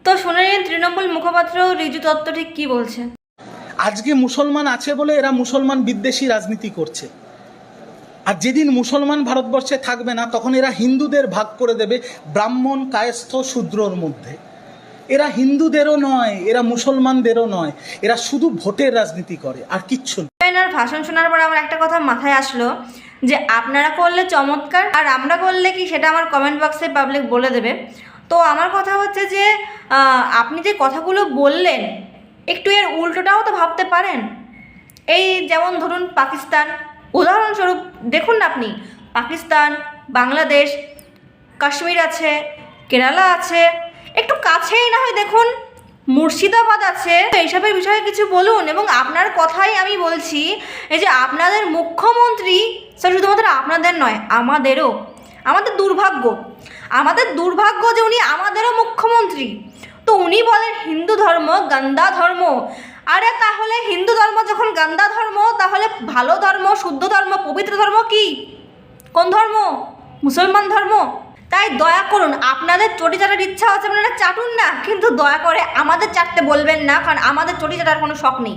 তো শুনে নিন তৃণমূল মুখপাত্র রিজু দত্ত ঠিক কী বলছে। আজকে মুসলমান আছে বলে এরা মুসলমান বিদ্বেষী রাজনীতি করছে, আর যেদিন মুসলমান ভারতবর্ষে থাকবে না তখন এরা হিন্দুদের ভাগ করে দেবে ব্রাহ্মণ, কায়স্থ, শূদ্রর মধ্যে। এরা হিন্দুদেরও নয়, এরা মুসলমানদেরও নয়, এরা শুধু ভোটের রাজনীতি করে আর কিচ্ছু না। এনার ভাষণ শোনার পর আমার একটা কথা মাথায় আসলো যে আপনারা করলে চমৎকার, আর আমরা করলে কি সেটা আমার কমেন্ট বক্সে পাবলিক বলে দেবে। তো আমার কথা হচ্ছে যে আপনি যে কথাগুলো বললেন একটু এর উল্টোটাও তো ভাবতে পারেন। এই যেমন ধরুন পাকিস্তান, উদাহরণস্বরূপ দেখুন না আপনি, পাকিস্তান, বাংলাদেশ, কাশ্মীর আছে, কেরালা আছে, একটু কাছেই না হয় দেখুন মুর্শিদাবাদ আছে। এইসবের বিষয়ে কিছু বলুন। এবং আপনার কথাই আমি বলছি, এই যে আপনাদের মুখ্যমন্ত্রী, স্যার শুধুমাত্র আপনাদের নয় আমাদেরও, আমাদের দুর্ভাগ্য যে উনি আমাদেরও মুখ্যমন্ত্রী। তো উনি বলেন হিন্দু ধর্ম গান্দা ধর্ম। আরে তাহলে হিন্দু ধর্ম যখন গান্দা ধর্ম, তাহলে ভালো ধর্ম, শুদ্ধ ধর্ম, পবিত্র ধর্ম কি? কোন ধর্ম? মুসলমান ধর্ম। তাই দয়া করুন, আপনাদের চটি চাটার ইচ্ছা হচ্ছে আপনারা চাটুন না, কিন্তু দয়া করে আমাদের চাটতে বলবেন না, কারণ আমাদের চটি চাটার কোনো শখ নেই।